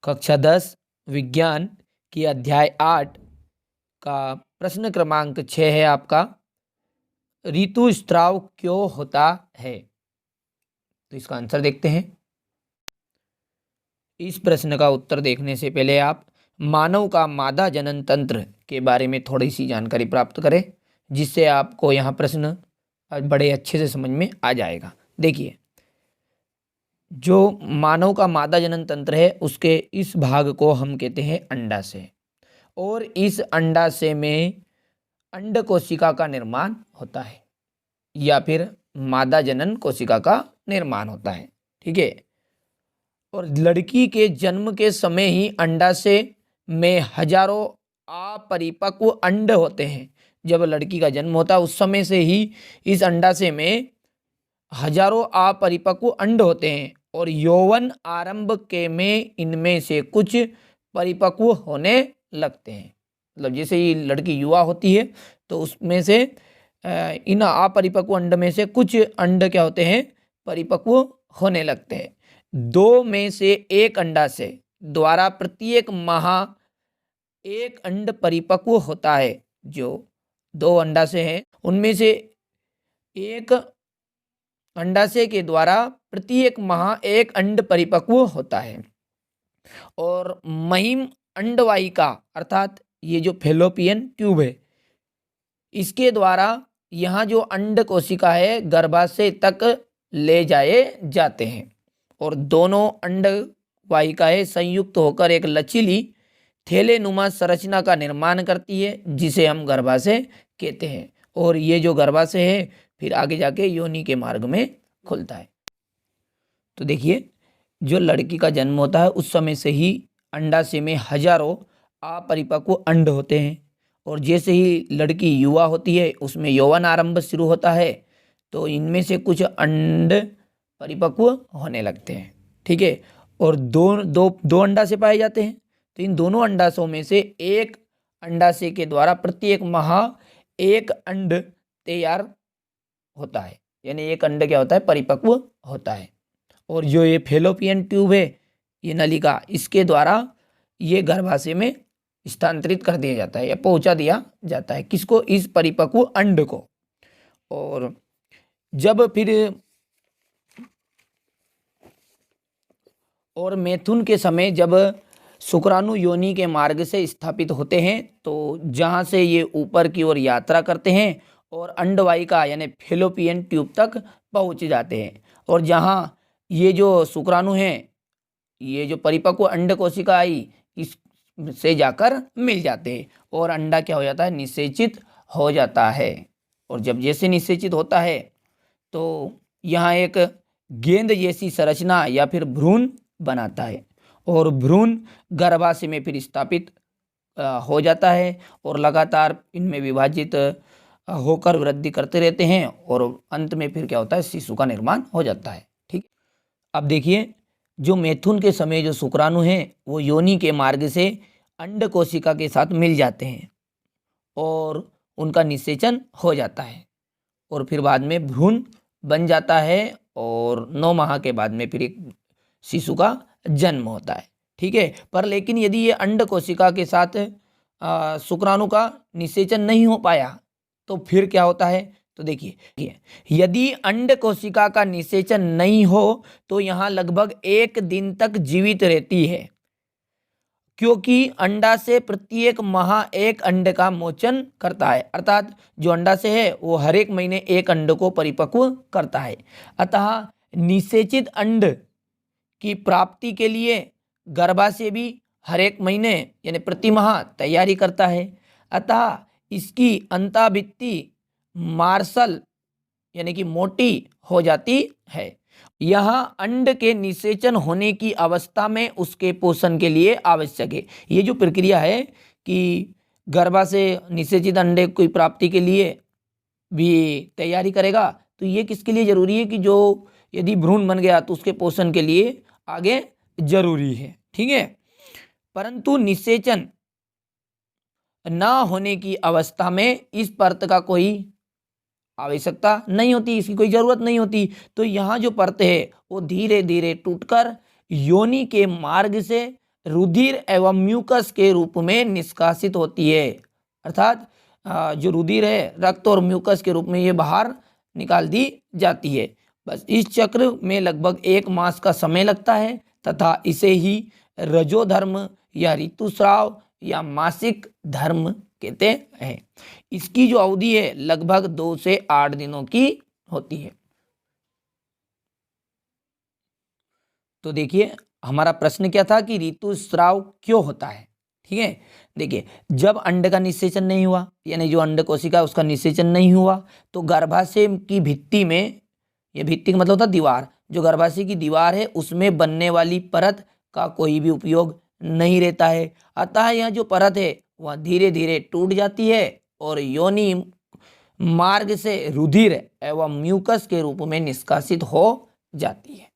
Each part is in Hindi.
कक्षा 10 विज्ञान की अध्याय 8 का प्रश्न क्रमांक 6 है आपका, ऋतुस्राव क्यों होता है। तो इसका आंसर देखते हैं। इस प्रश्न का उत्तर देखने से पहले आप मानव का मादा जनन तंत्र के बारे में थोड़ी सी जानकारी प्राप्त करें, जिससे आपको यह प्रश्न बड़े अच्छे से समझ में आ जाएगा। देखिए, जो मानव का मादा जनन तंत्र है उसके इस भाग को हम कहते हैं अंडाशय, और इस अंडाशय में अंड कोशिका का निर्माण होता है या फिर मादा जनन कोशिका का निर्माण होता है। ठीक है। और लड़की के जन्म के समय ही अंडाशय में हजारों अपरिपक्व अंड होते हैं। जब लड़की का जन्म होता है उस समय से ही इस अंडाशय में हजारों अपरिपक्व अंड होते हैं, और यौवन आरंभ के में इनमें से कुछ परिपक्व होने लगते हैं। मतलब जैसे ही लड़की युवा होती है तो उसमें से इन अपरिपक्व अंड में से कुछ अंड क्या होते हैं, परिपक्व होने लगते हैं। दो में से एक अंडाशय द्वारा प्रत्येक माह एक अंड परिपक्व होता है। जो दो अंडाशय हैं उनमें से एक अंडाशय के द्वारा प्रत्येक माह एक अंड परिपक्व होता है। और महिम अंडवाहिका अर्थात ये जो फैलोपियन ट्यूब है, इसके द्वारा यहाँ जो अंड कोशिका है गर्भाशय तक ले जाए जाते हैं, और दोनों अंड वाहिकाएं संयुक्त होकर एक लचीली थैलेनुमा संरचना का निर्माण करती है, जिसे हम गर्भाशय कहते हैं। और ये जो गर्भाशय है फिर आगे जाके योनि के मार्ग में खुलता है। तो देखिए, जो लड़की का जन्म होता है उस समय से ही अंडाशय में हजारों अपरिपक्व अंड होते हैं, और जैसे ही लड़की युवा होती है उसमें यौवन आरंभ शुरू होता है, तो इनमें से कुछ अंड परिपक्व होने लगते हैं। ठीक है। और दो अंडाशय पाए जाते हैं, तो इन दोनों अंडाशयों में से एक अंडाशय के द्वारा प्रत्येक माह एक अंड तैयार होता है, यानी एक अंड क्या होता है, परिपक्व होता है। और जो ये फैलोपियन ट्यूब है, ये नलिका, इसके द्वारा ये गर्भाशय में स्थानांतरित कर दिया जाता है या पहुंचा दिया जाता है। किसको? इस परिपक्व अंड को। और जब फिर और मैथुन के समय जब शुक्राणु योनि के मार्ग से स्थापित होते हैं, तो जहाँ से ये ऊपर की ओर यात्रा करते हैं और अंडवाहिका यानी फैलोपियन ट्यूब तक पहुँच जाते हैं। और जहाँ ये जो शुक्राणु हैं, ये जो परिपक्व अंड कोशिका आई, इससे जाकर मिल जाते हैं और अंडा क्या हो जाता है, निषेचित हो जाता है। और जब जैसे निषेचित होता है तो यहाँ एक गेंद जैसी संरचना या फिर भ्रूण बनाता है, और भ्रूण गर्भाशय में फिर स्थापित हो जाता है और लगातार इनमें विभाजित होकर वृद्धि करते रहते हैं, और अंत में फिर क्या होता है, शिशु का निर्माण हो जाता है। ठीक। अब देखिए, जो मैथुन के समय जो शुक्राणु हैं वो योनि के मार्ग से अंड कोशिका के साथ मिल जाते हैं और उनका निषेचन हो जाता है, और फिर बाद में भ्रूण बन जाता है, और 9 माह के बाद में फिर एक शिशु का जन्म होता है। ठीक है। पर लेकिन यदि ये अंड कोशिका के साथ शुक्राणु का निषेचन नहीं हो पाया तो फिर क्या होता है, तो देखिए, यदि अंड कोशिका का निषेचन नहीं हो तो यहाँ लगभग 1 दिन तक जीवित रहती है, क्योंकि अंडा से प्रत्येक माह एक अंड का मोचन करता है। अर्थात जो अंडा से है वो हर एक महीने एक अंड को परिपक्व करता है। अतः निषेचित अंड की प्राप्ति के लिए गर्भाशय भी हर एक महीने यानी प्रति माह तैयारी करता है। अतः इसकी अंताभित्ति मार्शल यानी कि मोटी हो जाती है। यहाँ अंड के निषेचन होने की अवस्था में उसके पोषण के लिए आवश्यक है। ये जो प्रक्रिया है कि गर्भाशय निषेचित अंडे की प्राप्ति के लिए भी तैयारी करेगा, तो ये किसके लिए जरूरी है कि जो यदि भ्रूण बन गया तो उसके पोषण के लिए आगे जरूरी है। ठीक है। परंतु निषेचन ना होने की अवस्था में इस परत का कोई आवश्यकता नहीं होती, इसकी कोई जरूरत नहीं होती। तो यहाँ जो परत है वो धीरे धीरे टूटकर योनि के मार्ग से रुधिर एवं म्यूकस के रूप में निष्कासित होती है। अर्थात जो रुधिर है रक्त और म्यूकस के रूप में ये बाहर निकाल दी जाती है। बस इस चक्र में लगभग 1 मास का समय लगता है तथा इसे ही रजोधर्म या ऋतुस्राव या मासिक धर्म कहते हैं। इसकी जो अवधि है लगभग 2 से 8 दिनों की होती है। तो देखिए हमारा प्रश्न क्या था कि ऋतुस्राव क्यों होता है। ठीक है, देखिए जब अंड का निषेचन नहीं हुआ, यानी जो अंड कोशिका उसका निषेचन नहीं हुआ, तो गर्भाशय की भित्ति में, ये भित्ति का मतलब होता है दीवार, जो गर्भाशय की दीवार है उसमें बनने वाली परत का कोई भी उपयोग नहीं रहता है। अतः यह जो परत है वह धीरे धीरे टूट जाती है और योनि मार्ग से रुधिर एवं म्यूकस के रूप में निष्कासित हो जाती है,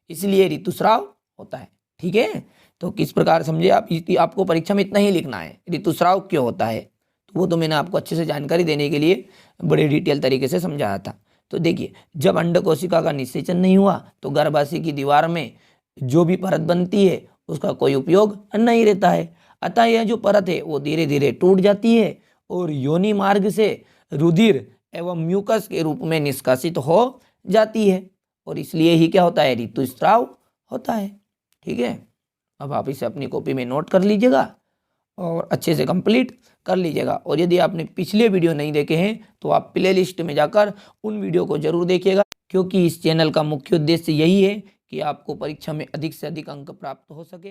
इसलिए ऋतुस्राव होता है। ठीक है, तो किस प्रकार समझे आप, आपको परीक्षा में इतना ही लिखना है, ऋतुस्राव क्यों होता है। तो वो तो मैंने आपको अच्छे से जानकारी देने के लिए बड़े डिटेल तरीके से समझाया था। तो देखिए जब अंड कोशिका का निषेचन नहीं हुआ तो गर्भाशय की दीवार में जो भी परत बनती है उसका कोई उपयोग नहीं रहता है। अतः यह जो परत है वो धीरे धीरे टूट जाती है और योनि मार्ग से रुधिर एवं म्यूकस के रूप में निष्कासित हो जाती है, और इसलिए ही क्या होता है, ऋतुस्राव होता है। ठीक है, अब आप इसे अपनी कॉपी में नोट कर लीजिएगा और अच्छे से कंप्लीट कर लीजिएगा। और यदि आपने पिछले वीडियो नहीं देखे हैं तो आप प्ले लिस्ट में जाकर उन वीडियो को जरूर देखिएगा, क्योंकि इस चैनल का मुख्य उद्देश्य यही है कि आपको परीक्षा में अधिक से अधिक अंक प्राप्त हो सके।